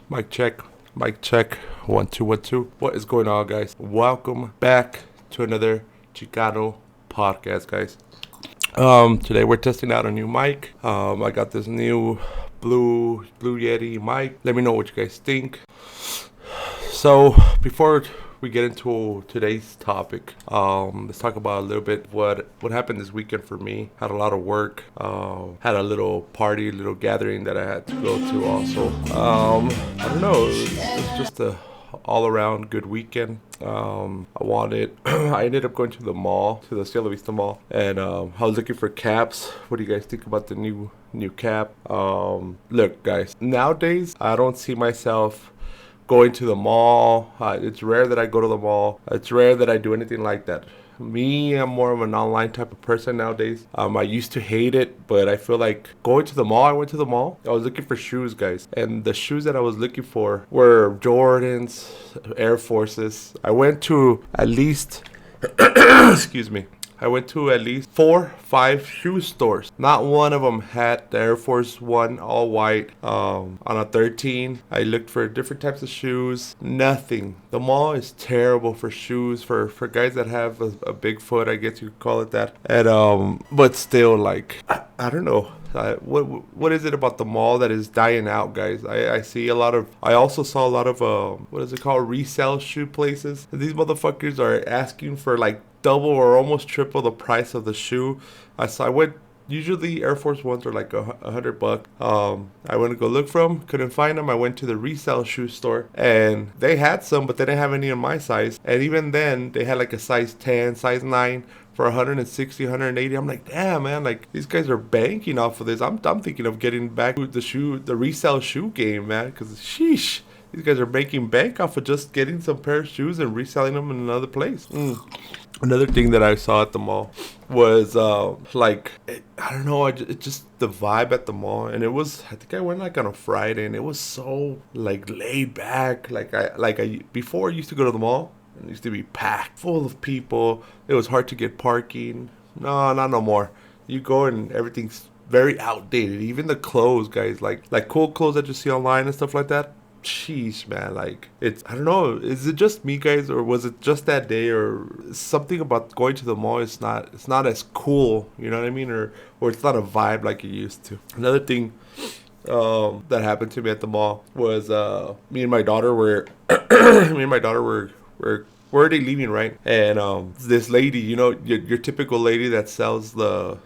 Mic check. Mic check. 1 2 1 2. What is going on, guys? Welcome back to another Chicano podcast, guys. Today we're testing out a new mic. I got this new blue Yeti mic. Let me know what you guys think. So before we get into today's topic, let's talk about a little bit what happened this weekend for me. Had a lot of work. Had a little party, little gathering that I had to go to also. I don't know. It was just a all around good weekend. I ended up going to the mall, to the Cielo Vista Mall, and I was looking for caps. What do you guys think about the new cap? Look, guys, nowadays I don't see myself going to the mall. It's rare that I go to the mall. It's rare that I do anything like that. Me, I'm more of an online type of person nowadays. I used to hate it, but I feel like going to the mall. I went to the mall. I was looking for shoes, guys. And the shoes that I was looking for were Jordans, Air Forces. I went to at least, excuse me. I went to at least 4-5 shoe stores. Not one of them had the Air Force One all white on a 13. I looked for different types of shoes. Nothing. The mall is terrible for shoes for guys that have a big foot, I guess you could call it that. And but still, like I don't know. What is it about the mall that is dying out, guys? I see a lot of. I also saw a lot of what is it called, resale shoe places. And these motherfuckers are asking for like double or almost triple the price of the shoe. I went. Usually Air Force Ones are like $100. I went to go look for them, couldn't find them. I went to the resale shoe store and they had some, but they didn't have any in my size. And even then, they had like a size 10, size 9 for 160, 180. I'm like, damn, man, like these guys are banking off of this. I'm thinking of getting back to the resale shoe game, man, because sheesh. These guys are making bank off of just getting some pair of shoes and reselling them in another place. Another thing that I saw at the mall was I don't know, it just the vibe at the mall, and it was, I think I went like on a Friday, and it was so like laid back. I before I used to go to the mall, and it used to be packed full of people. It was hard to get parking. No, not no more. You go and everything's very outdated. Even the clothes, guys, like cool clothes that you see online and stuff like that. Sheesh, man, like it's, I don't know, is it just me, guys, or was it just that day, or something about going to the mall is not, it's not as cool, you know what I mean, or it's not a vibe like it used to. Another thing that happened to me at the mall was me and my daughter were we're already leaving, right? And this lady, you know, your typical lady that sells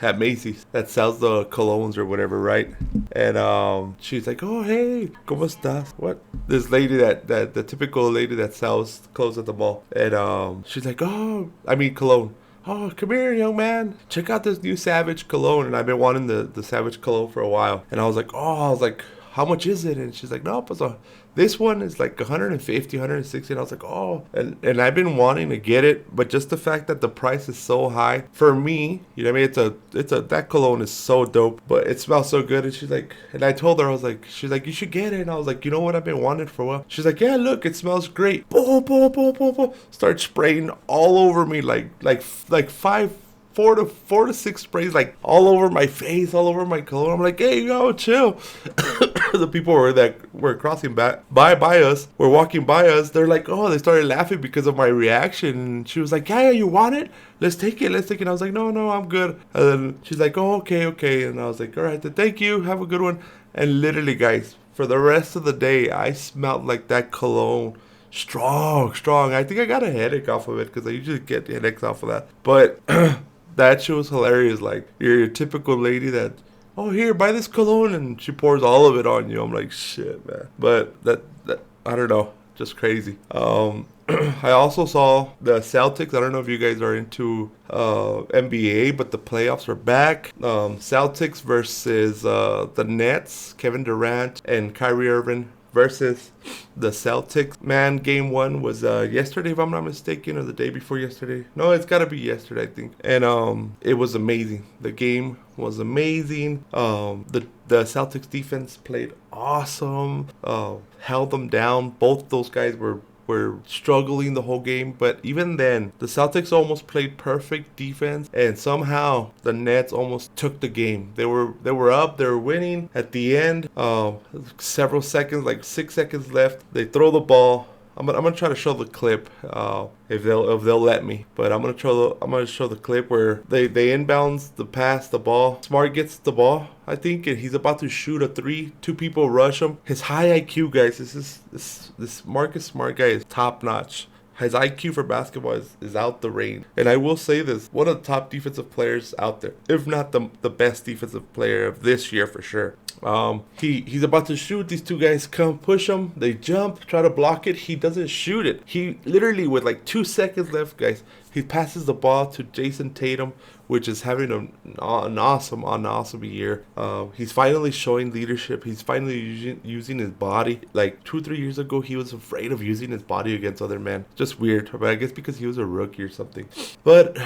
at Macy's, that sells the colognes or whatever, right? And she's like, oh, hey, ¿cómo estás? What? This lady the typical lady that sells clothes at the mall. And she's like, cologne. Oh, come here, young man. Check out this new Savage cologne. And I've been wanting the Savage cologne for a while. And I was like, how much is it? And she's like, no, pues this one is like 150, 160. And I was like, oh. And I've been wanting to get it, but just the fact that the price is so high for me, you know what I mean? That cologne is so dope, but it smells so good. And she's like, and I told her, she's like, you should get it. And I was like, you know what? I've been wanting it for a while. She's like, yeah, look, it smells great. Boom, boom, boom, boom, boom. Start spraying all over me, like 4 to 6 sprays, like all over my face, all over my cologne. I'm like, hey, yo, chill. The people were crossing by us, were walking by us. They're like, oh, they started laughing because of my reaction. And she was like, yeah, you want it? Let's take it. And I was like, no, I'm good. And then she's like, oh, okay. And I was like, all right, then thank you. Have a good one. And literally, guys, for the rest of the day, I smelled like that cologne. Strong. I think I got a headache off of it because I usually get headaches off of that. But that shit was hilarious. Like, you're your typical lady that, oh, here, buy this cologne, and she pours all of it on you. I'm like, shit, man. But that I don't know, just crazy. I also saw the Celtics. I don't know if you guys are into NBA, but the playoffs are back. Celtics versus the Nets, Kevin Durant and Kyrie Irving versus the Celtics. Man, game 1 was yesterday, if I'm not mistaken, or the day before yesterday. No, it's got to be yesterday, I think. And it was amazing. The game was amazing. The Celtics defense played awesome. Held them down. Both those guys were were struggling the whole game. But even then, the Celtics almost played perfect defense, and somehow the Nets almost took the game. They were up, they were winning at the end. Several seconds, like 6 seconds left. They throw the ball. I'm gonna try to show the clip if they'll let me. But I'm gonna show the clip where they inbounds the pass, the ball. Smart gets the ball, I think, and he's about to shoot a three. Two people rush him. His high IQ, guys. This Marcus Smart guy is top notch. His IQ for basketball is out the range. And I will say this, one of the top defensive players out there, if not the best defensive player of this year for sure. He's about to shoot. These two guys come push him. They jump, try to block it. He doesn't shoot it. He literally, with like 2 seconds left, guys, he passes the ball to Jason Tatum, which is having an awesome year. He's finally showing leadership. He's finally using his body. Like 2-3 years ago, he was afraid of using his body against other men. Just weird. But I guess because he was a rookie or something. But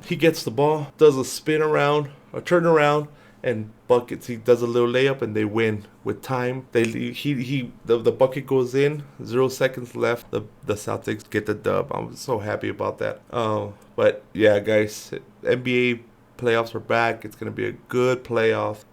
he gets the ball, does a spin around, a turn around, and buckets. He does a little layup and they win with time. The bucket goes in. 0 seconds left. The Celtics get the dub. I'm so happy about that. But yeah, guys, NBA playoffs are back. It's gonna be a good playoff.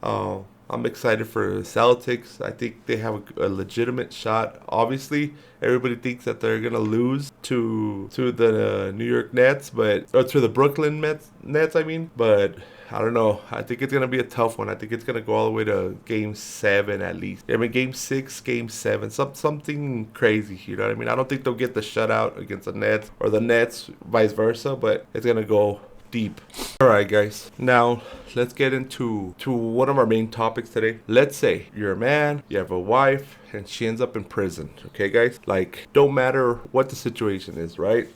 I'm excited for the Celtics. I think they have a legitimate shot. Obviously, everybody thinks that they're gonna lose to the New York Nets, or to the Brooklyn Nets. I mean, but I don't know. I think it's gonna be a tough one. I think it's gonna go all the way to Game 7 at least. I mean, Game 6, Game 7, something crazy. You know what I mean? I don't think they'll get the shutout against the Nets or the Nets, vice versa. But it's gonna go deep. All right, guys. Now let's get into one of our main topics today. Let's say you're a man, you have a wife, and she ends up in prison. Okay, guys? Like, don't matter what the situation is, right?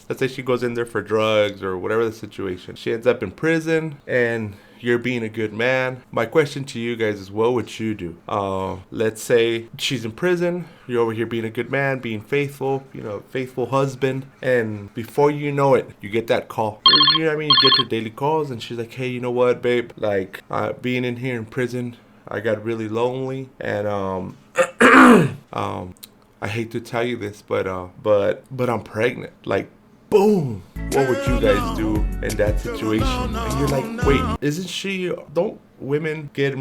Let's say she goes in there for drugs or whatever the situation. She ends up in prison and you're being a good man. My question to you guys is, what would you do? Let's say she's in prison. You're over here being a good man, being faithful, faithful husband. And before you know it, you get that call. You know what I mean? You get your daily calls and she's like, hey, you know what, babe? Like, being in here in prison, I got really lonely. And, I hate to tell you this, but I'm pregnant. Like, boom! What would you guys do in that situation? And you're like, wait, don't women get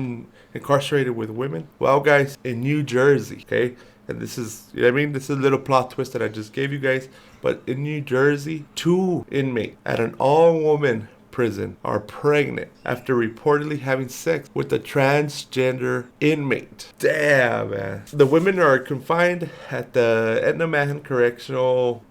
incarcerated with women? Well, guys, in New Jersey, okay? And this is, you know what I mean? This is a little plot twist that I just gave you guys. But in New Jersey, 2 inmates at an all-woman prison are pregnant after reportedly having sex with a transgender inmate. Damn, man. The women are confined at the Etna Manhattan Correctional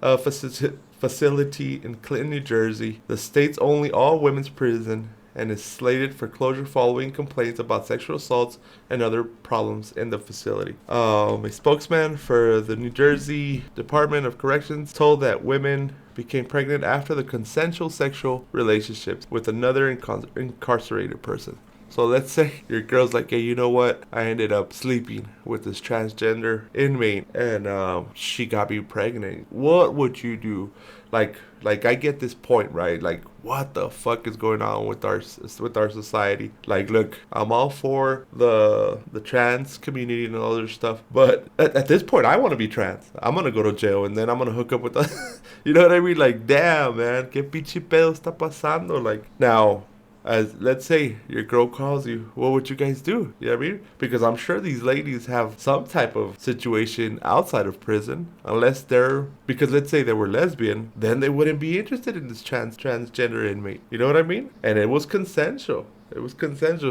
Facility in Clinton, New Jersey, the state's only all-women's prison, and is slated for closure following complaints about sexual assaults and other problems in the facility. A spokesman for the New Jersey Department of Corrections told that women became pregnant after the consensual sexual relationships with another incarcerated person. So let's say your girl's like, hey, you know what? I ended up sleeping with this transgender inmate and she got me pregnant. What would you do? Like I get this point, right? Like, what the fuck is going on with our society? Like, look, I'm all for the trans community and all other stuff, but at this point, I want to be trans. I'm gonna go to jail and then I'm gonna hook up with you know what I mean? Like, damn, man, ¿qué pinche pedo está pasando? Like, now, as let's say your girl calls you, what would you guys do? You know what I mean? Because I'm sure these ladies have some type of situation outside of prison, because let's say they were lesbian, then they wouldn't be interested in this transgender inmate. You know what I mean? And it was consensual.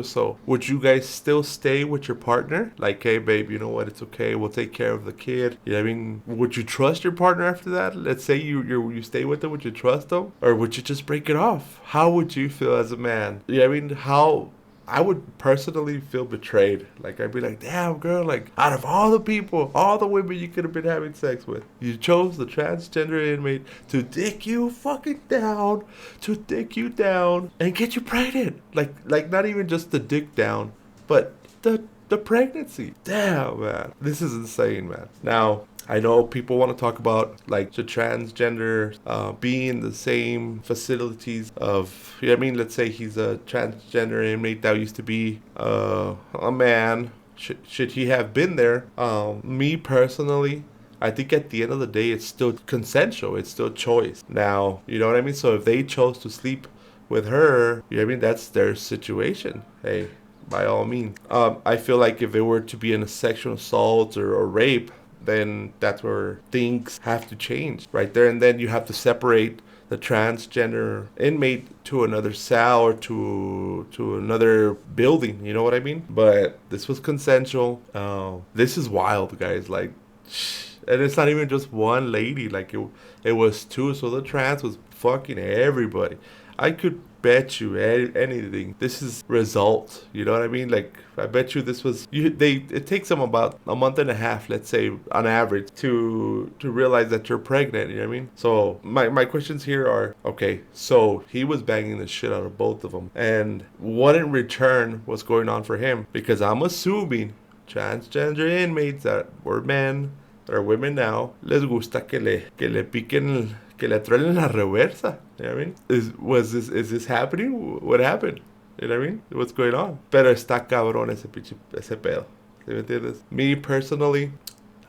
So would you guys still stay with your partner? Like, hey, babe, you know what? It's okay. We'll take care of the kid. You know what I mean? Would you trust your partner after that? Let's say you stay with them. Would you trust them? Or would you just break it off? How would you feel as a man? You know what I mean? I would personally feel betrayed. Like, I'd be like, damn, girl, like, out of all the people, all the women you could have been having sex with, you chose the transgender inmate to dick you down, and get you pregnant. Like not even just the dick down, but the pregnancy. Damn, man. This is insane, man. Now, I know people want to talk about, like, the transgender being in the same facilities of, you know what I mean? Let's say he's a transgender inmate that used to be a man. Should he have been there? Me personally, I think at the end of the day, it's still consensual. It's still choice. Now, you know what I mean? So if they chose to sleep with her, you know what I mean? That's their situation. Hey, by all means. I feel like if it were to be in a sexual assault or rape, then that's where things have to change right there. And then you have to separate the transgender inmate to another cell or to another building. You know what I mean? But this was consensual. This is wild, guys. Like, and it's not even just one lady. Like it was two. So the trans was fucking everybody. I could bet you anything. This is result. You know what I mean? Like, I bet you this was it takes them about a month and a half, let's say, on average, to realize that you're pregnant. You know what I mean? So my questions here are, okay, so he was banging the shit out of both of them, and what in return was going on for him? Because I'm assuming transgender inmates that were men or women now, les gusta que le piquen, que le truenen la reversa. You know what I mean? Is this happening? What happened? You know what I mean? What's going on? Pero está cabrón ese pedo. ¿Sí me entiendes? Me personally,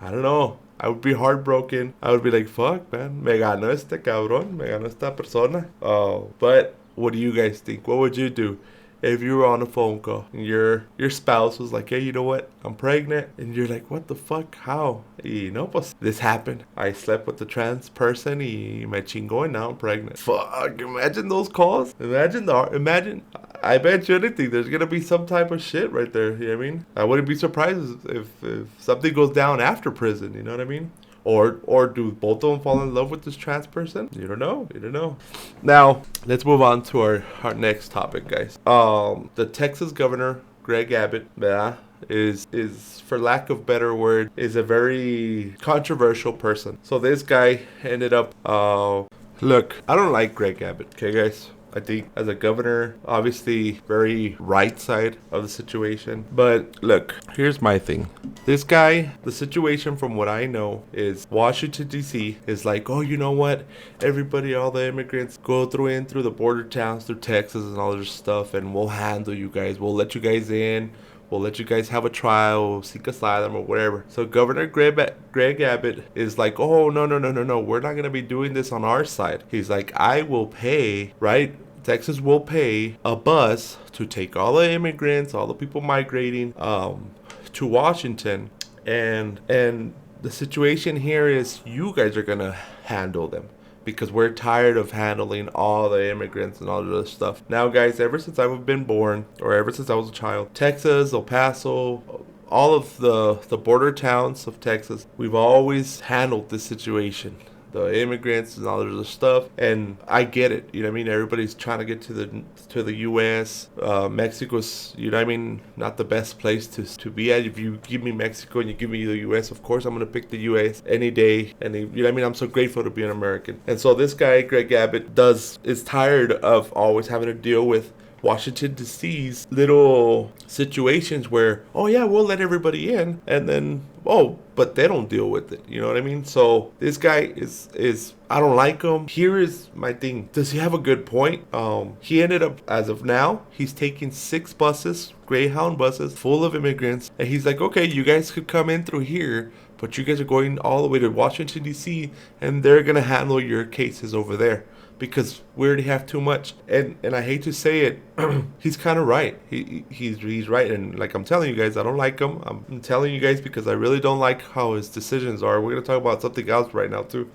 I don't know. I would be heartbroken. I would be like, fuck, man. Me ganó este cabrón. Me ganó esta persona. Oh, but what do you guys think? What would you do if you were on a phone call and your spouse was like, hey, you know what? I'm pregnant. And you're like, what the fuck? How? Y no, pues this happened. I slept with the trans person y me chingó and now I'm pregnant. Fuck, imagine those calls. Imagine. I bet you anything. There's going to be some type of shit right there. You know what I mean? I wouldn't be surprised if something goes down after prison. You know what I mean? Or do both of them fall in love with this trans person? You don't know. Now, let's move on to our next topic, guys. The Texas governor, Greg Abbott, is, for lack of better word, is a very controversial person. So this guy ended up, look, I don't like Greg Abbott, okay, guys? I think as a governor, obviously very right side of the situation. But look, here's my thing. This guy, the situation from what I know is Washington, D.C. is like, oh, you know what? Everybody, all the immigrants go through the border towns, through Texas and all this stuff, and we'll handle you guys. We'll let you guys in. We'll let you guys have a trial, seek asylum or whatever. So Governor Greg Abbott is like, oh, no. We're not going to be doing this on our side. He's like, I will pay, right? Texas will pay a bus to take all the immigrants, all the people migrating to Washington. And the situation here is you guys are going to handle them, because we're tired of handling all the immigrants and all this stuff. Now, guys, ever since I've been born, or ever since I was a child, Texas, El Paso, all of the border towns of Texas, we've always handled this situation. The immigrants and all this other stuff, and I get it. You know what I mean? Everybody's trying to get to the U.S. Mexico's, you know what I mean, not the best place to be at. If you give me Mexico and you give me the U.S., of course I'm gonna pick the U.S. any day. And you know what I mean? I'm so grateful to be an American. And so this guy, Greg Abbott, is tired of always having to deal with Washington, D.C.'s little situations where, oh yeah, we'll let everybody in, and then, oh, but they don't deal with it. You know what I mean? So this guy is I don't like him. Here is my thing. Does he have a good point? He ended up, as of now, he's taking 6 buses, Greyhound buses, full of immigrants, and he's like, okay, you guys could come in through here, but you guys are going all the way to Washington, D.C., and they're gonna handle your cases over there, because we already have too much. And I hate to say it, he's kind of right. He's right. And like I'm telling you guys, I don't like him. I'm telling you guys because I really don't like how his decisions are. We're going to talk about something else right now too.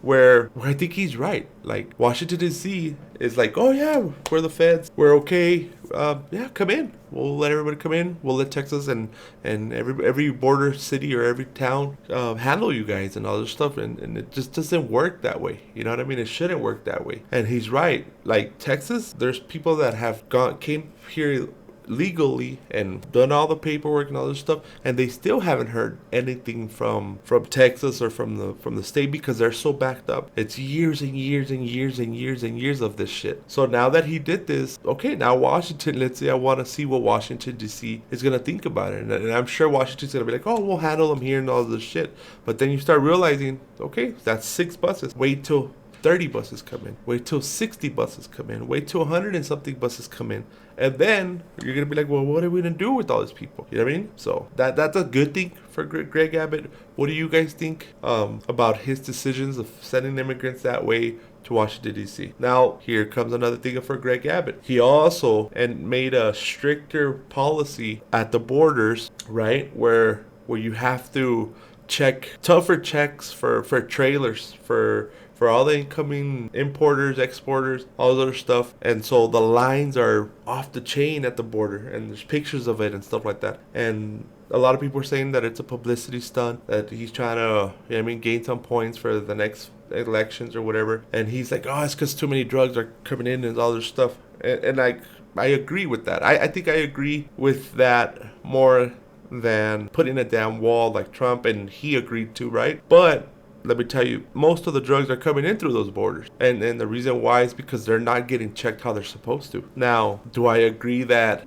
Where I think he's right. Like Washington, D.C. is like, oh yeah, we're the feds. We're okay. Yeah, come in. We'll let everybody come in. We'll let Texas and every border city or every town handle you guys and all this stuff. And it just doesn't work that way. You know what I mean? It shouldn't work that way. And he's right. Like Texas, there's people that have came here legally and done all the paperwork and all this stuff, and they still haven't heard anything from Texas or from the state, because they're so backed up. It's years and years and years and years and years of this shit. So now that he did this, okay, now Washington, let's say I want to see what Washington D.C. is gonna think about it, and I'm sure Washington's gonna be like, oh, we'll handle them here and all this shit. But then you start realizing, okay, that's 6 buses. Wait till 30 buses come in. Wait till 60 buses come in. Wait till 100 and something buses come in. And then you're going to be like, well, what are we going to do with all these people? You know what I mean? So that's a good thing for Greg Abbott. What do you guys think about his decisions of sending immigrants that way to Washington, D.C.? Now, here comes another thing for Greg Abbott. He also made a stricter policy at the borders, right, where you have to check tougher checks for trailers, for all the incoming importers, exporters, all other stuff. And so the lines are off the chain at the border, and there's pictures of it and stuff like that. And a lot of people are saying that it's a publicity stunt, that he's trying to, gain some points for the next elections or whatever. And he's like, oh, it's because too many drugs are coming in and all this stuff. And I agree with that. I think I agree with that more than putting a damn wall like Trump, and he agreed to, right? But let me tell you, most of the drugs are coming in through those borders. And the reason why is because they're not getting checked how they're supposed to. Now, do I agree that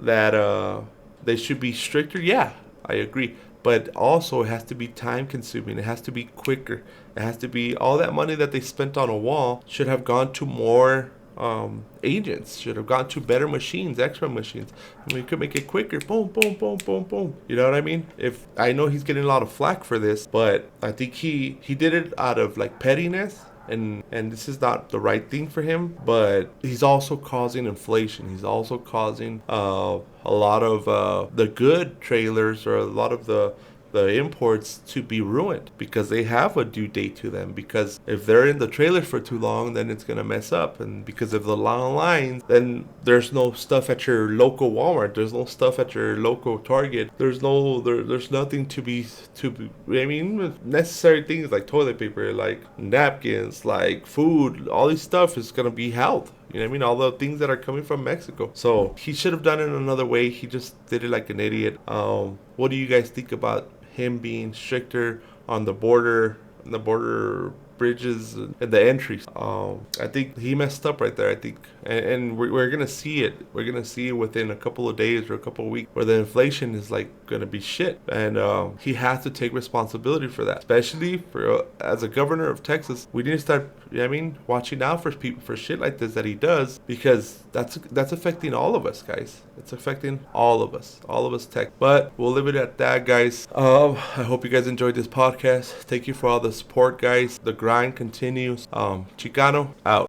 they should be stricter? Yeah, I agree. But also, it has to be time consuming. It has to be quicker. It has to be, all that money that they spent on a wall should have gone to more agents, should have gone to better machines, extra machines. We could make it quicker. Boom, boom, boom, boom, boom. You know what I mean? If I know he's getting a lot of flack for this, but I think he did it out of like pettiness, and this is not the right thing for him. But he's also causing inflation. He's also causing a lot of the good trailers, or a lot of the imports, to be ruined because they have a due date to them. Because if they're in the trailer for too long, then it's gonna mess up. And because of the long lines, then there's no stuff at your local Walmart. There's no stuff at your local Target. There's nothing to be. Necessary things like toilet paper, like napkins, like food. All this stuff is gonna be held. You know what I mean? All the things that are coming from Mexico. So he should have done it another way. He just did it like an idiot. What do you guys think about him being stricter on the border bridges and the entries? I think he messed up right there. I think, and we're gonna see it. We're gonna see it within a couple of days or a couple of weeks, where the inflation is like gonna be shit, and he has to take responsibility for that. Especially for as a governor of Texas, we need to start, watching out for people for shit like this that he does, because that's affecting all of us, guys. It's affecting all of us tech. But we'll leave it at that, guys. I hope you guys enjoyed this podcast. Thank you for all the support, guys. The grind continues. Chicano out.